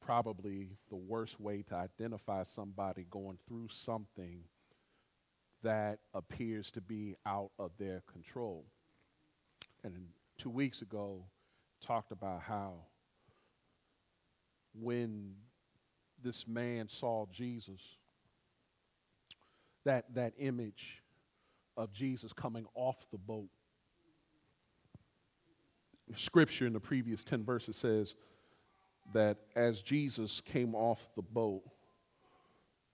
probably the worst way to identify somebody going through something that appears to be out of their control. And 2 weeks ago, talked about how when this man saw Jesus, that image of Jesus coming off the boat. Scripture in the previous 10 verses says that as Jesus came off the boat,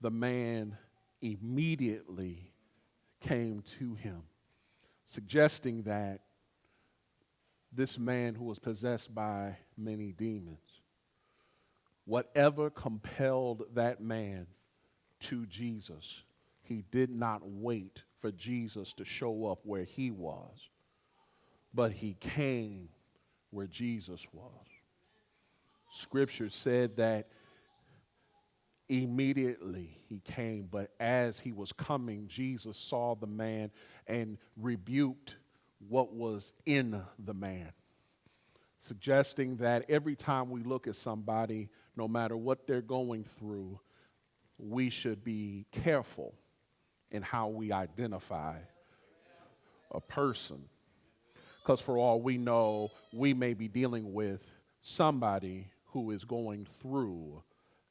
the man immediately came to him, suggesting that this man who was possessed by many demons, whatever compelled that man to Jesus, he did not wait for Jesus to show up where he was, but he came where Jesus was. Scripture said that immediately he came, but as he was coming, Jesus saw the man and rebuked what was in the man, suggesting that every time we look at somebody, no matter what they're going through, we should be careful in how we identify a person. Because for all we know, we may be dealing with somebody who is going through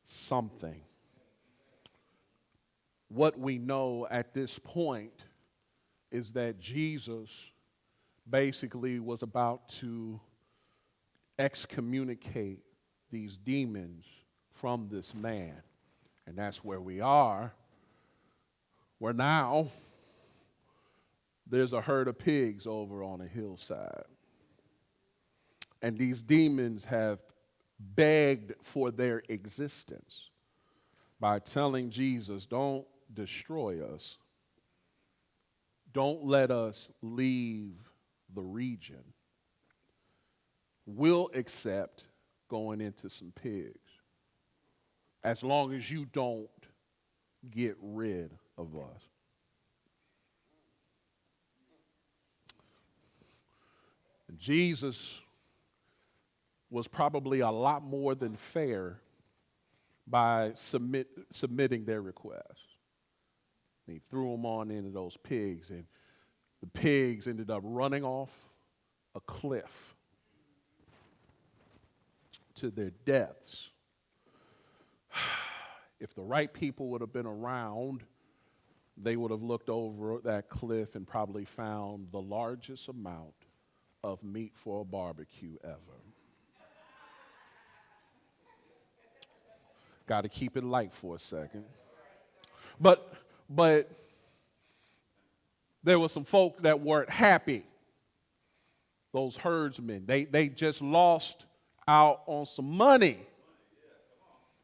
something. What we know at this point is that Jesus basically was about to excommunicate these demons from this man. And that's where we are, where now there's a herd of pigs over on a hillside. And these demons have begged for their existence by telling Jesus, don't destroy us. Don't let us leave the region. We'll accept going into some pigs as long as you don't get rid of us. Jesus was probably a lot more than fair by submitting their request. He threw them on into those pigs, and the pigs ended up running off a cliff to their deaths. If the right people would have been around, they would have looked over that cliff and probably found the largest amount of meat for a barbecue ever. Got to keep it light for a second. But there were some folk that weren't happy. Those herdsmen, they just lost out on some money.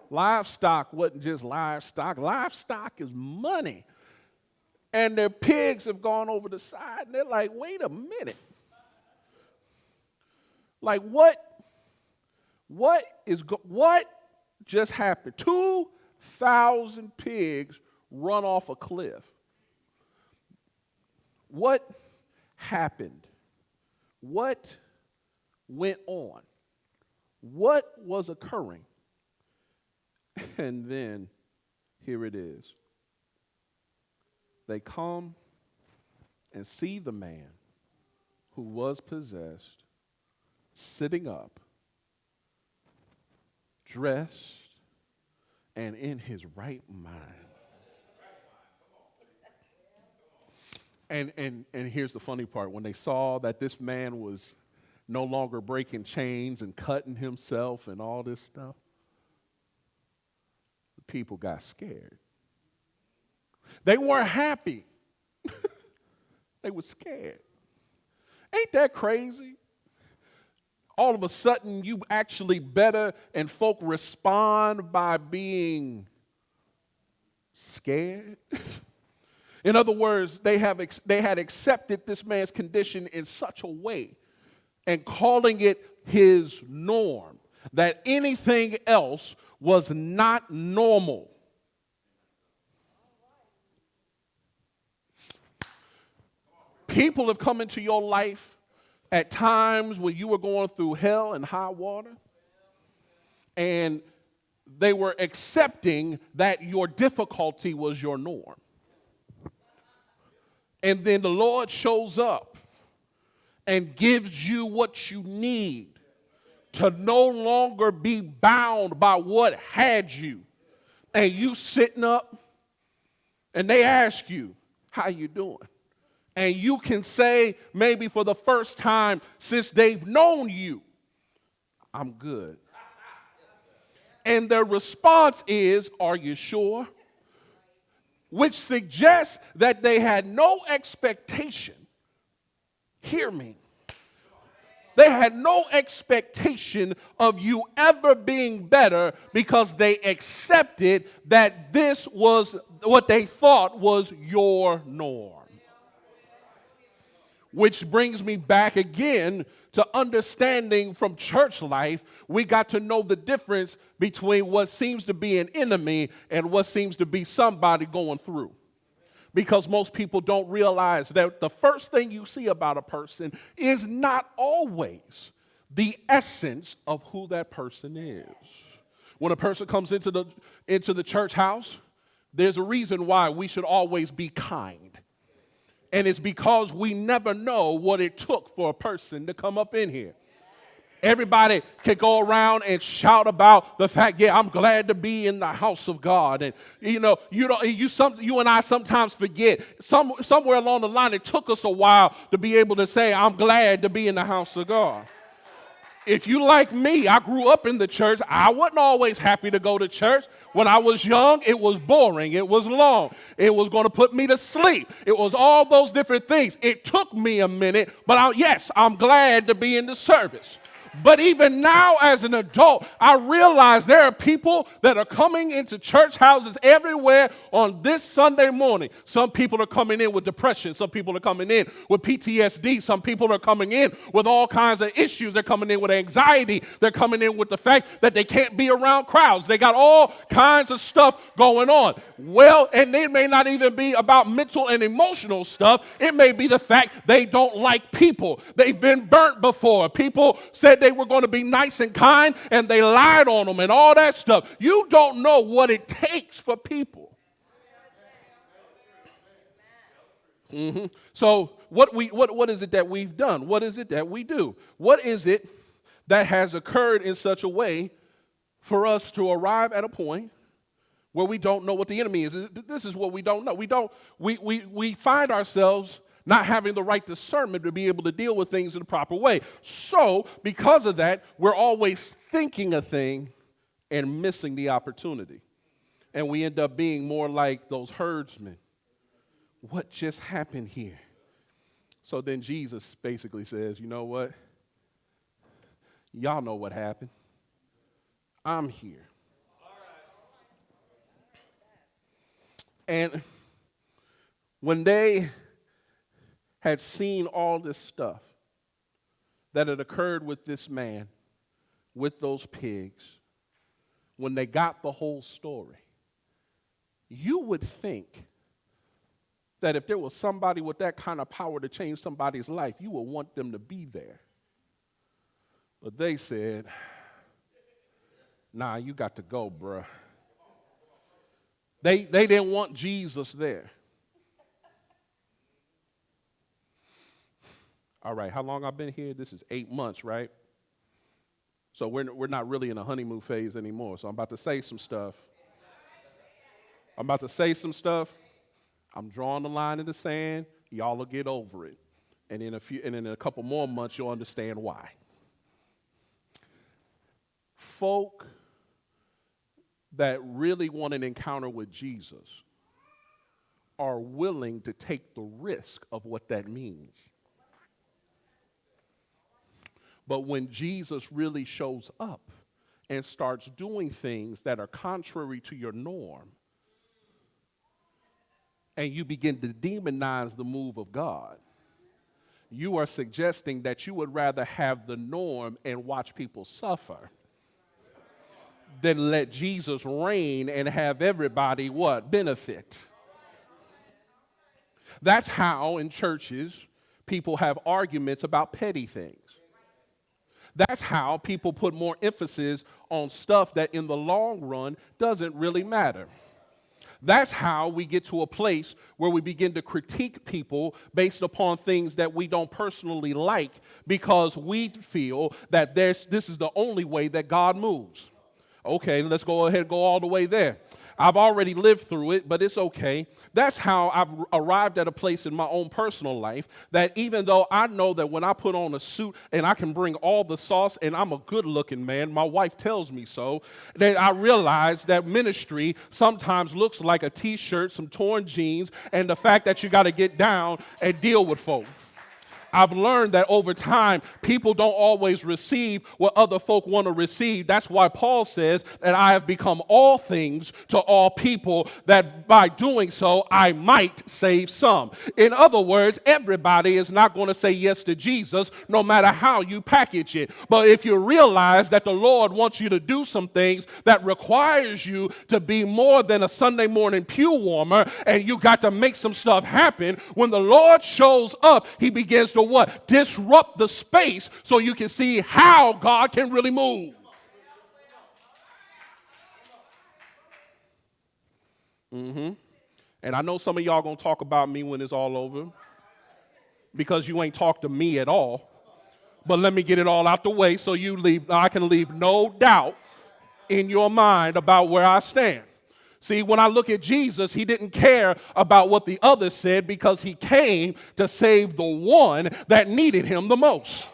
Livestock wasn't just livestock. Livestock is money. And their pigs have gone over the side, and they're like, wait a minute. Like, what just happened? 2,000 pigs run off a cliff. What happened? What went on? What was occurring? And then here it is. They come and see the man who was possessed sitting up, dressed, and in his right mind. And here's the funny part. When they saw that this man was no longer breaking chains and cutting himself and all this stuff, the people got scared. They weren't happy. They were scared. Ain't that crazy? All of a sudden, you actually better, and folk respond by being scared. In other words, they had accepted this man's condition in such a way and calling it his norm that anything else was not normal. People have come into your life at times when you were going through hell and high water, and they were accepting that your difficulty was your norm. And then the Lord shows up and gives you what you need to no longer be bound by what had you. And you sitting up and they ask you, how you doing? And you can say, maybe for the first time since they've known you, I'm good. And their response is, are you sure? Which suggests that they had no expectation. Hear me. They had no expectation of you ever being better because they accepted that this was what they thought was your norm. Which brings me back again to understanding from church life, we got to know the difference between what seems to be an enemy and what seems to be somebody going through. Because most people don't realize that the first thing you see about a person is not always the essence of who that person is. When a person comes into the church house, there's a reason why we should always be kind. And it's because we never know what it took for a person to come up in here. Everybody can go around and shout about the fact, yeah, I'm glad to be in the house of God. And you and I sometimes forget. Somewhere along the line, it took us a while to be able to say, I'm glad to be in the house of God. If you like me, I grew up in the church. I wasn't always happy to go to church. When I was young, it was boring. It was long. It was going to put me to sleep. It was all those different things. It took me a minute, but yes, I'm glad to be in the service. But even now as an adult, I realize there are people that are coming into church houses everywhere on this Sunday morning. Some people are coming in with depression. Some people are coming in with PTSD. Some people are coming in with all kinds of issues. They're coming in with anxiety. They're coming in with the fact that they can't be around crowds. They got all kinds of stuff going on. Well, and it may not even be about mental and emotional stuff. It may be the fact they don't like people. They've been burnt before. People said they were going to be nice and kind, and they lied on them and all that stuff. You don't know what it takes for people. So what is it that we've done? What is it that we do? What is it that has occurred in such a way for us to arrive at a point where we don't know what the enemy is? This is what we don't know. We find ourselves not having the right discernment to be able to deal with things in the proper way. So, because of that, we're always thinking a thing and missing the opportunity. And we end up being more like those herdsmen. What just happened here? So then Jesus basically says, you know what? Y'all know what happened. I'm here. And when they had seen all this stuff that had occurred with this man, with those pigs, when they got the whole story, you would think that if there was somebody with that kind of power to change somebody's life, you would want them to be there. But they said, nah, you got to go, bruh. They didn't want Jesus there. All right, how long I've been here? This is 8 months, right? So we're not really in a honeymoon phase anymore. So I'm about to say some stuff. I'm drawing the line in the sand. Y'all will get over it. And in a couple more months, you'll understand why. Folk that really want an encounter with Jesus are willing to take the risk of what that means. But when Jesus really shows up and starts doing things that are contrary to your norm, and you begin to demonize the move of God, you are suggesting that you would rather have the norm and watch people suffer than let Jesus reign and have everybody what? Benefit. That's how in churches people have arguments about petty things. That's how people put more emphasis on stuff that in the long run doesn't really matter. That's how we get to a place where we begin to critique people based upon things that we don't personally like because we feel that this is the only way that God moves. Okay, let's go ahead and go all the way there. I've already lived through it, but it's okay. That's how I've arrived at a place in my own personal life that even though I know that when I put on a suit and I can bring all the sauce and I'm a good-looking man, my wife tells me so, that I realize that ministry sometimes looks like a T-shirt, some torn jeans, and the fact that you got to get down and deal with folk. I've learned that over time, people don't always receive what other folk want to receive. That's why Paul says that I have become all things to all people, that by doing so, I might save some. In other words, everybody is not going to say yes to Jesus, no matter how you package it. But if you realize that the Lord wants you to do some things that requires you to be more than a Sunday morning pew warmer, and you got to make some stuff happen, when the Lord shows up, he begins to what? Disrupt the space so you can see how God can really move. And I know some of y'all going to talk about me when it's all over because you ain't talked to me at all. But let me get it all out the way so I can leave no doubt in your mind about where I stand. See, when I look at Jesus, he didn't care about what the others said because he came to save the one that needed him the most.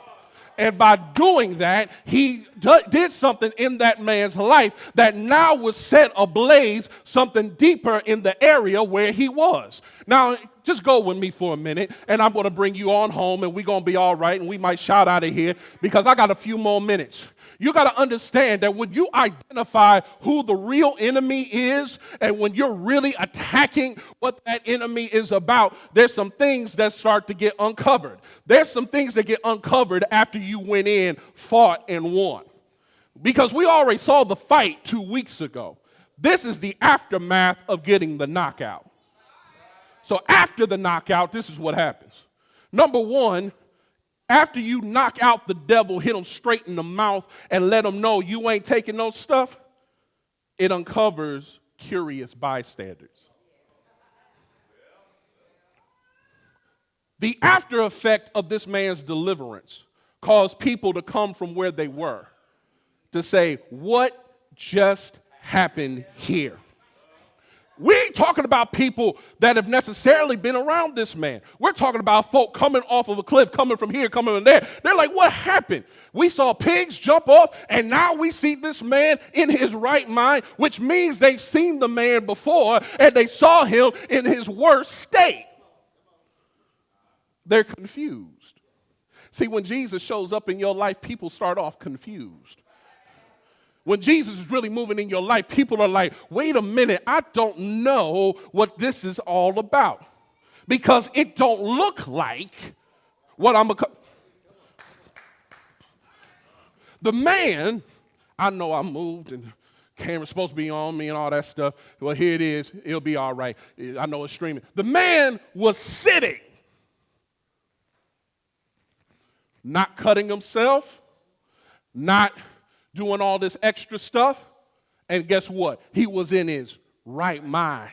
And by doing that, he did something in that man's life that now was set ablaze something deeper in the area where he was. Now, just go with me for a minute, and I'm going to bring you on home, and we're going to be all right, and we might shout out of here because I got a few more minutes. You got to understand that when you identify who the real enemy is and when you're really attacking what that enemy is about, there's some things that start to get uncovered. There's some things that get uncovered after you went in, fought, and won. Because we already saw the fight 2 weeks ago. This is the aftermath of getting the knockout. So after the knockout, this is what happens. Number one, after you knock out the devil, hit him straight in the mouth and let him know you ain't taking no stuff, it uncovers curious bystanders. The after effect of this man's deliverance caused people to come from where they were to say, what just happened here? We ain't talking about people that have necessarily been around this man. We're talking about folk coming off of a cliff, coming from here, coming from there. They're like, what happened? We saw pigs jump off, and now we see this man in his right mind, which means they've seen the man before, and they saw him in his worst state. They're confused. See, when Jesus shows up in your life, people start off confused. When Jesus is really moving in your life, people are like, wait a minute, I don't know what this is all about. Because it don't look like what I'm The man, I know I'm moved and camera's supposed to be on me and all that stuff. Well, here it is. It'll be all right. I know it's streaming. The man was sitting, not cutting himself, not doing all this extra stuff, and guess what? He was in his right mind.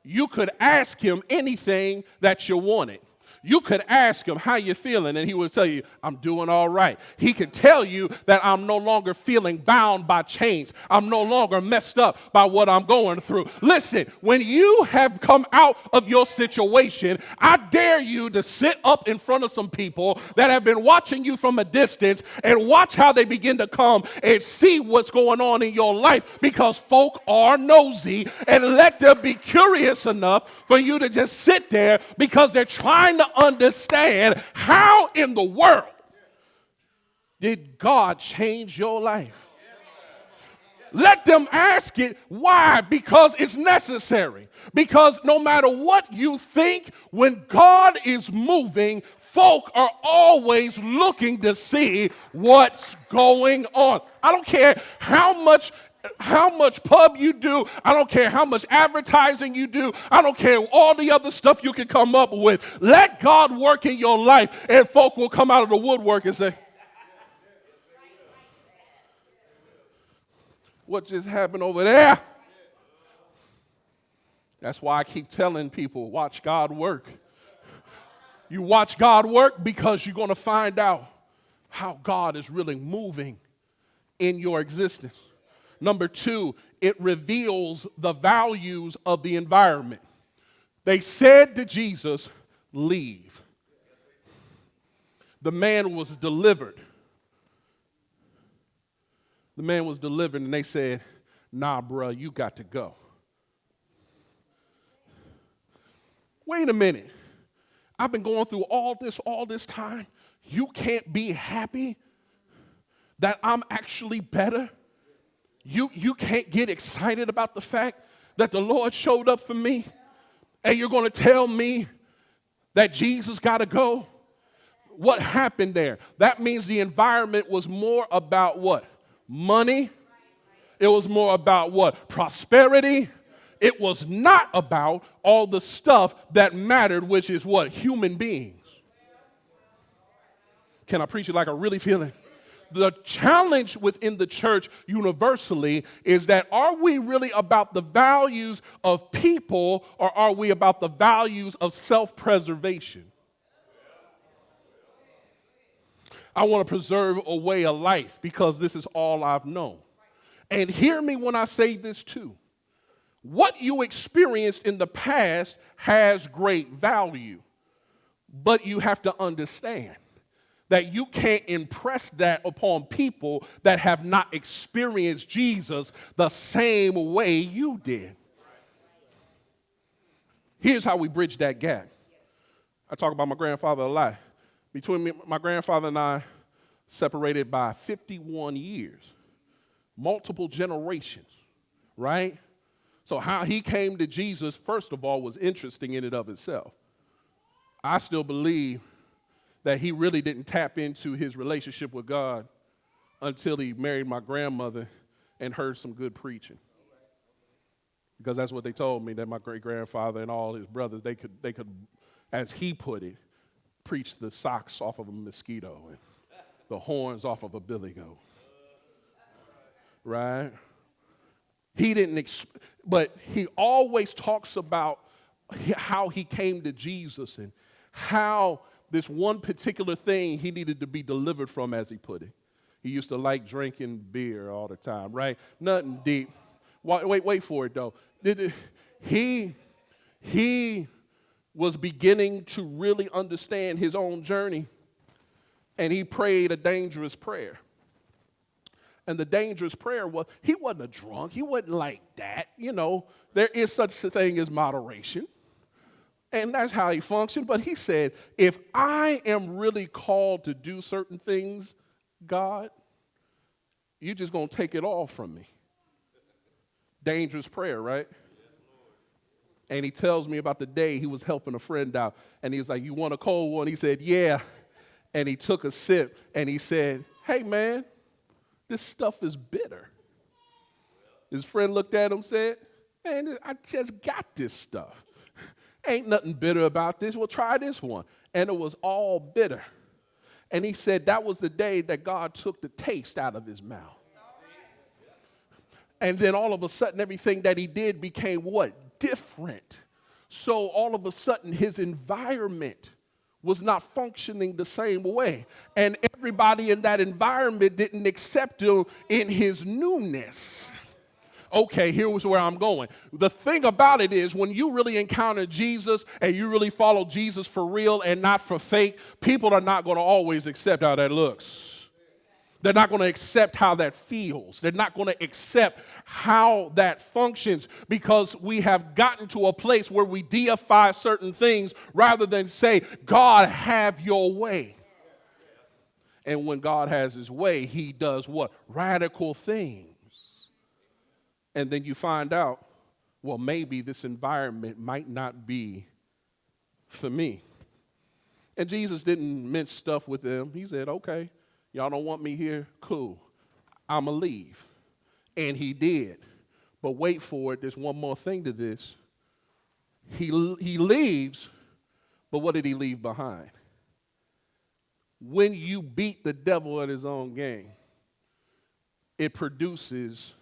You could ask him anything that you wanted. You could ask him, how you feeling? And he would tell you, I'm doing all right. He could tell you that I'm no longer feeling bound by chains. I'm no longer messed up by what I'm going through. Listen, when you have come out of your situation, I dare you to sit up in front of some people that have been watching you from a distance and watch how they begin to come and see what's going on in your life, because folk are nosy, and let them be curious enough for you to just sit there because they're trying to understand how in the world did God change your life. Let them ask it. Why? Because it's necessary. Because no matter what you think, when God is moving, folk are always looking to see what's going on. I don't care how much pub you do. I don't care how much advertising you do. I don't care all the other stuff you can come up with. Let God work in your life, and folk will come out of the woodwork and say, what just happened over there? That's why I keep telling people, watch God work. You watch God work because you're going to find out how God is really moving in your existence. Number two, it reveals the values of the environment. They said to Jesus, leave. The man was delivered. The man was delivered, and they said, nah, bruh, you got to go. Wait a minute. I've been going through all this time. You can't be happy that I'm actually better? You can't get excited about the fact that the Lord showed up for me? And you're going to tell me that Jesus got to go? What happened there? That means the environment was more about what? Money. It was more about what? Prosperity. It was not about all the stuff that mattered, which is what? Human beings. Can I preach it like I really feel it? The challenge within the church universally is that are we really about the values of people, or are we about the values of self-preservation? I want to preserve a way of life because this is all I've known. And hear me when I say this too. What you experienced in the past has great value, but you have to understand that you can't impress that upon people that have not experienced Jesus the same way you did. Here's how we bridge that gap. I talk about my grandfather a lot. Between me, my grandfather and I, separated by 51 years, multiple generations, right? So how he came to Jesus, first of all, was interesting in and of itself. I still believe that he really didn't tap into his relationship with God until he married my grandmother and heard some good preaching. Because that's what they told me, that my great-grandfather and all his brothers, they could, as he put it, preach the socks off of a mosquito and the horns off of a billy goat. Right? He didn't, but he always talks about how he came to Jesus and how this one particular thing he needed to be delivered from, as he put it. He used to like drinking beer all the time, right? Nothing deep. Wait for it, though. He was beginning to really understand his own journey, and he prayed a dangerous prayer. And the dangerous prayer was, he wasn't a drunk. He wasn't like that. You know, there is such a thing as moderation. And that's how he functioned. But he said, if I am really called to do certain things, God, you're just going to take it all from me. Dangerous prayer, right? And he tells me about the day he was helping a friend out. And he was like, you want a cold one? He said, yeah. And he took a sip and he said, hey, man, this stuff is bitter. His friend looked at him and said, man, I just got this stuff. Ain't nothing bitter about this. Well, try this one. And it was all bitter. And he said that was the day that God took the taste out of his mouth. And then all of a sudden, everything that he did became what? Different. So all of a sudden, his environment was not functioning the same way. And everybody in that environment didn't accept him in his newness. Okay, here's where I'm going. The thing about it is, when you really encounter Jesus and you really follow Jesus for real and not for fake, people are not going to always accept how that looks. They're not going to accept how that feels. They're not going to accept how that functions, because we have gotten to a place where we deify certain things rather than say, God, have your way. And when God has his way, he does what? Radical things. And then you find out, well, maybe this environment might not be for me. And Jesus didn't mince stuff with them. He said, okay, y'all don't want me here? Cool. I'm going to leave. And he did. But wait for it. There's one more thing to this. He leaves, but what did he leave behind? When you beat the devil at his own game, it produces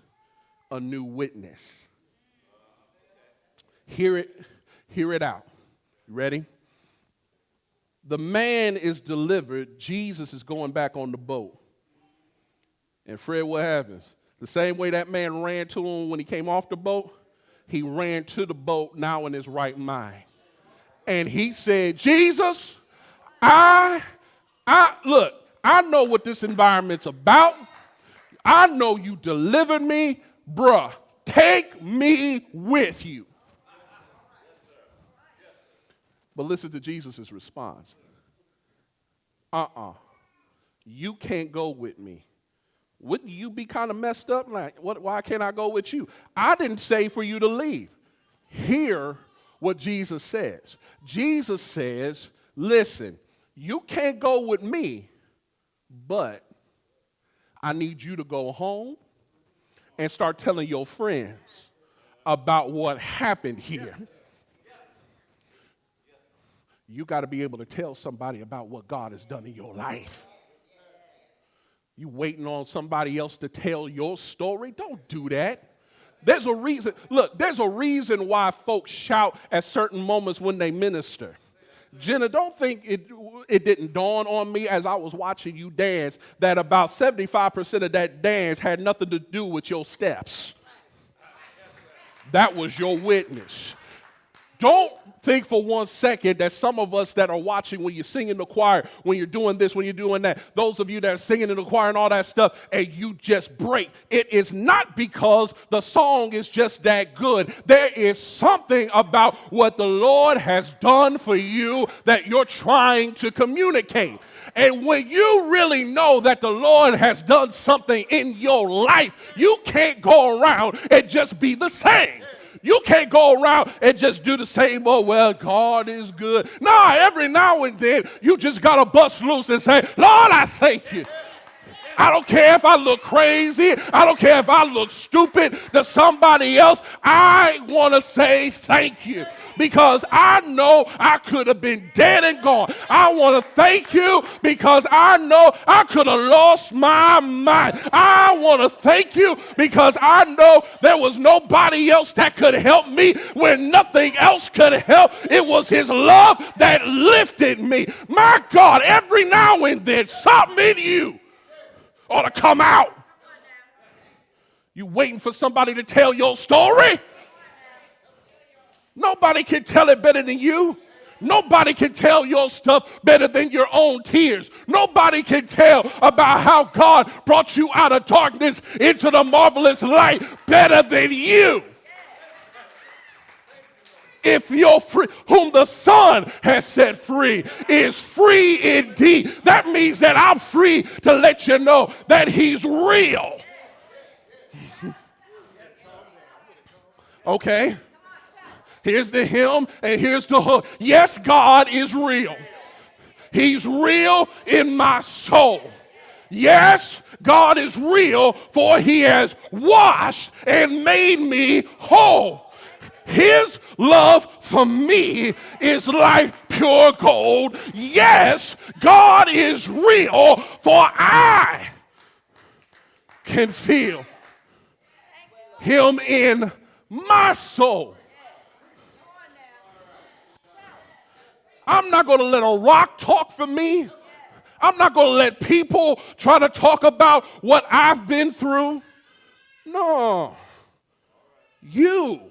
a new witness. Hear it out. You ready? The man is delivered. Jesus is going back on the boat. And Fred, what happens? The same way that man ran to him when he came off the boat, he ran to the boat now in his right mind. And he said, Jesus, look, I know what this environment's about. I know you delivered me. Bruh, take me with you. But listen to Jesus' response. You can't go with me. Wouldn't you be kind of messed up? Like, why can't I go with you? I didn't say for you to leave. Hear what Jesus says. Jesus says, listen, you can't go with me, but I need you to go home and start telling your friends about what happened here. You got to be able to tell somebody about what God has done in your life. You waiting on somebody else to tell your story? Don't do that. There's a reason. Look, there's a reason why folks shout at certain moments when they minister. Jenna, don't think it didn't dawn on me as I was watching you dance that about 75% of that dance had nothing to do with your steps. That was your witness. Don't think for 1 second that some of us that are watching when you sing in the choir, when you're doing this, when you're doing that, those of you that are singing in the choir and all that stuff, and you just break. It is not because the song is just that good. There is something about what the Lord has done for you that you're trying to communicate. And when you really know that the Lord has done something in your life, you can't go around and just be the same. You can't go around and just do the same, oh, well, God is good. No, every now and then, you just got to bust loose and say, Lord, I thank you. I don't care if I look crazy. I don't care if I look stupid to somebody else. I want to say thank you. Because I know I could have been dead and gone. I want to thank you because I know I could have lost my mind. I want to thank you because I know there was nobody else that could help me when nothing else could help. It was his love that lifted me. My God, every now and then, something in you ought to come out. You waiting for somebody to tell your story? Nobody can tell it better than you. Nobody can tell your stuff better than your own tears. Nobody can tell about how God brought you out of darkness into the marvelous light better than you. If you're free, whom the Son has set free is free indeed. That means that I'm free to let you know that he's real. Okay? Here's the hymn and here's the hook. Yes, God is real. He's real in my soul. Yes, God is real, for he has washed and made me whole. His love for me is like pure gold. Yes, God is real, for I can feel him in my soul. I'm not going to let a rock talk for me. I'm not going to let people try to talk about what I've been through. No. You,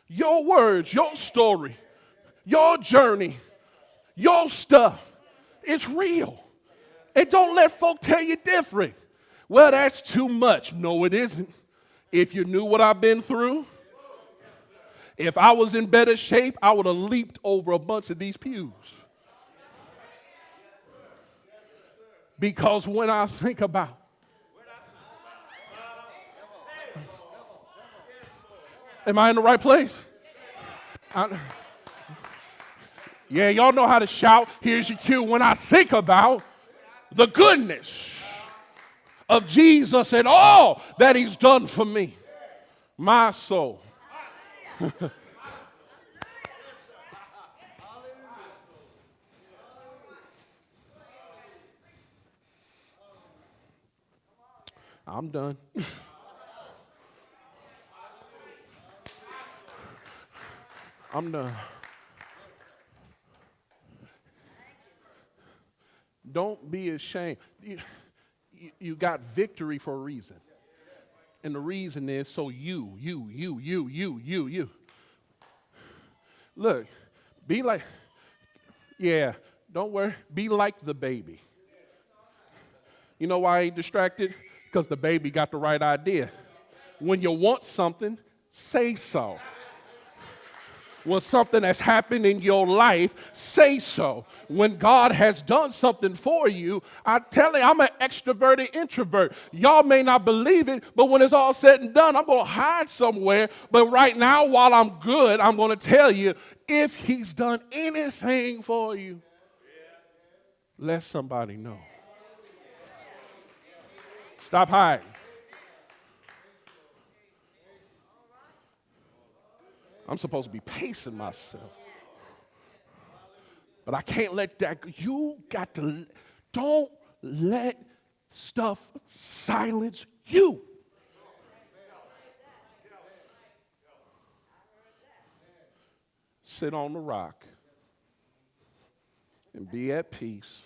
your words, your story, your journey, your stuff, it's real. And don't let folk tell you different. Well, that's too much. No, it isn't. If you knew what I've been through, if I was in better shape, I would have leaped over a bunch of these pews. Because when I think about, am I in the right place? Yeah, y'all know how to shout. Here's your cue. When I think about the goodness of Jesus and all that he's done for me, my soul. I'm done. I'm done. Don't be ashamed. You got victory for a reason. And the reason is so you. Look, be like, yeah, don't worry. Be like the baby. You know why I ain't distracted? Because the baby got the right idea. When you want something, say so. When something has happened in your life, say so. When God has done something for you, I tell you, I'm an extroverted introvert. Y'all may not believe it, but when it's all said and done, I'm going to hide somewhere. But right now, while I'm good, I'm going to tell you, if he's done anything for you, let somebody know. Stop hiding. I'm supposed to be pacing myself. But I can't let that go. You got to, don't let stuff silence you. Sit on the rock and be at peace.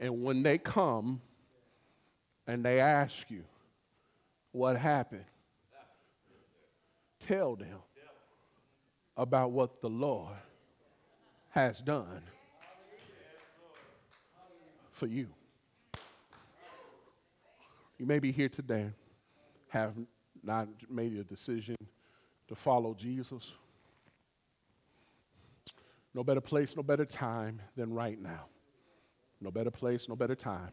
And when they come and they ask you what happened, tell them about what the Lord has done for you. You may be here today, have not made a decision to follow Jesus. No better place, no better time than right now. No better place, no better time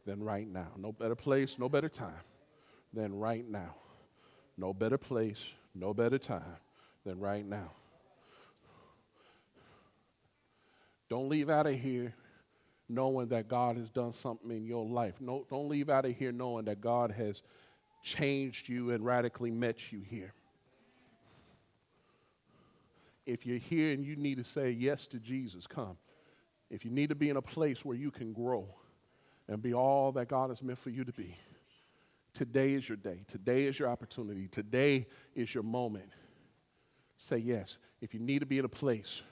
than right now. No better place, no better time than right now. No better place, no better time than right now. Don't leave out of here knowing that God has done something in your life. No, don't leave out of here knowing that God has changed you and radically met you here. If you're here and you need to say yes to Jesus, come. If you need to be in a place where you can grow and be all that God has meant for you to be, today is your day. Today is your opportunity. Today is your moment. Say yes. If you need to be in a place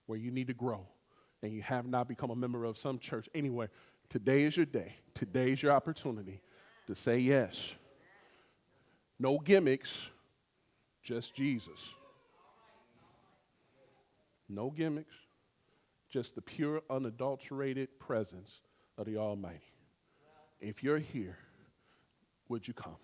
where you need to grow and you have not become a member of some church anywhere, today is your day. Today is your opportunity to say yes. No gimmicks, just Jesus. No gimmicks, just the pure, unadulterated presence of the Almighty. If you're here, would you come?